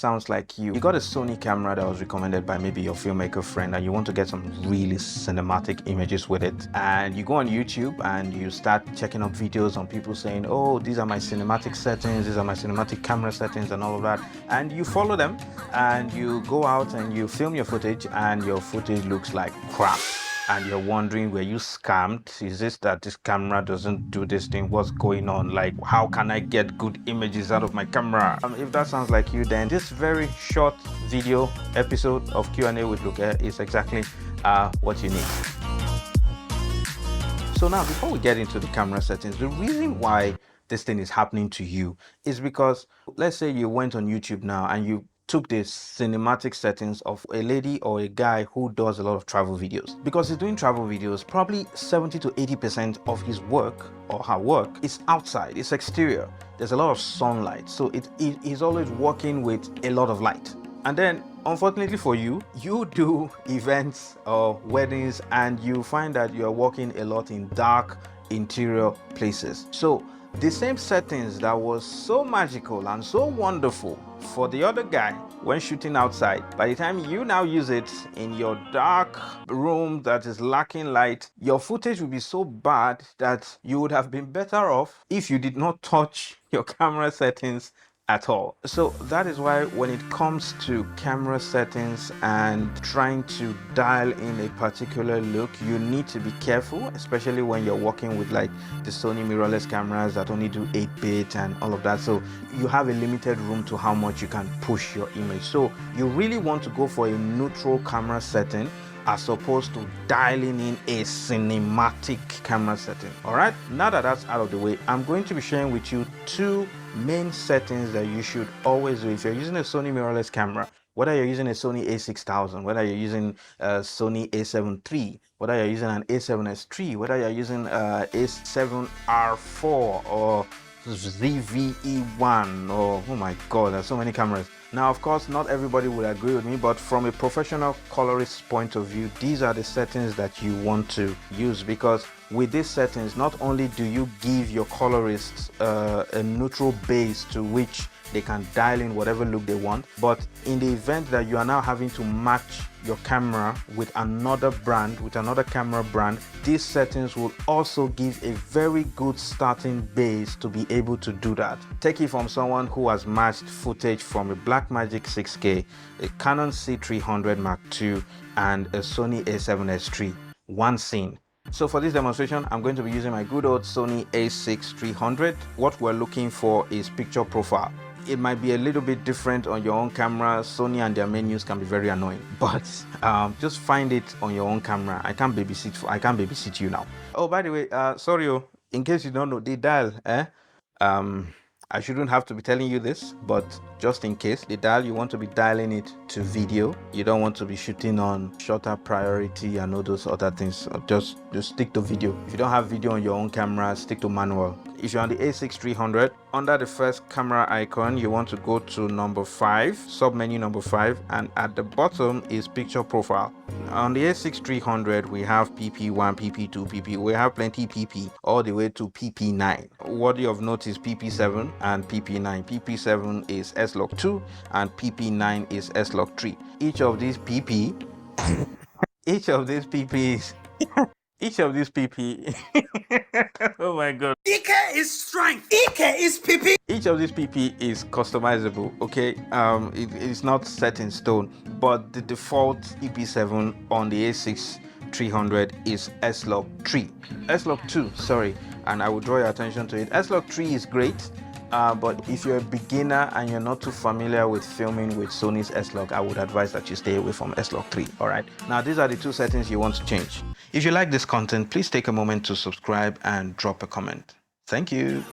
sounds like you got a Sony camera that was recommended by maybe your filmmaker friend, and you want to get some really cinematic images with it, and you go on YouTube and you start checking up videos on people saying, oh, these are my cinematic settings, these are my cinematic camera settings and all of that, and you follow them and you go out and you film your footage, and your footage looks like crap. And you're wondering, were you scammed? Is this that this camera doesn't do this thing? What's going on? Like, how can I get good images out of my camera? If that sounds like you, then this very short video episode of Q&A with Luke is exactly what you need. So now, before we get into the camera settings, the reason why this thing is happening to you is because, let's say you went on YouTube now and you took the cinematic settings of a lady or a guy who does a lot of travel videos. Because he's doing travel videos, probably 70 to 80% of his work or her work is outside, it's exterior. There's a lot of sunlight, so he's always working with a lot of light. And then, unfortunately for you, you do events or weddings and you find that you're working a lot in dark interior places. So the same settings that was so magical and so wonderful for the other guy when shooting outside, by the time you now use it in your dark room that is lacking light, your footage will be so bad that you would have been better off if you did not touch your camera settings at all. So that is why when it comes to camera settings and trying to dial in a particular look, you need to be careful, especially when you're working with like the Sony mirrorless cameras that only do 8-bit and all of that. So you have a limited room to how much you can push your image. So you really want to go for a neutral camera setting as opposed to dialing in a cinematic camera setting. All right, now that that's out of the way, I'm going to be sharing with you two main settings that you should always do if you're using a Sony mirrorless camera. Whether you're using a Sony a6000, whether you're using a Sony a7 III, whether you're using an a7S III, whether you're using a a7R4 or ZVE1, or oh my god, there's so many cameras. Now, of course, not everybody would agree with me, but from a professional colorist point of view, these are the settings that you want to use, because with these settings, not only do you give your colorists a neutral base to which they can dial in whatever look they want, but in the event that you are now having to match your camera with another brand, with another camera brand, these settings will also give a very good starting base to be able to do that. Take it from someone who has matched footage from a Blackmagic 6K, a Canon C300 Mark II, and a Sony a7S III, one scene. So for this demonstration, I'm going to be using my good old Sony a6-300. What we're looking for is picture profile. It might be a little bit different on your own camera. Sony and their menus can be very annoying, but just find it on your own camera. I can't babysit you now. Oh, by the way, sorry, in case you don't know, the dial, I shouldn't have to be telling you this, but just in case, the dial, you want to be dialing it to video. You don't want to be shooting on shutter priority and all those other things. Just stick to video. If you don't have video on your own camera, stick to manual. If you're on the a6-300, under the first camera icon, you want to go to number 5, submenu number 5, and at the bottom is picture profile. On the a6-300, we have PP1, PP2, PP. We have plenty PP all the way to PP9. Worthy of note is PP7 and PP9. PP7 is S-Log2 and PP9 is S-Log3. Each of these PP oh my god. EK is strength. EK is PP. Each of these PP is customizable, okay? It's not set in stone, but the default PP7 on the a6-300 is S-Log3. S-Log2, sorry, and I will draw your attention to it. S-Log3 is great, but if you're a beginner and you're not too familiar with filming with Sony's S-Log, I would advise that you stay away from S-Log3, all right? Now, these are the two settings you want to change. If you like this content, please take a moment to subscribe and drop a comment. Thank you.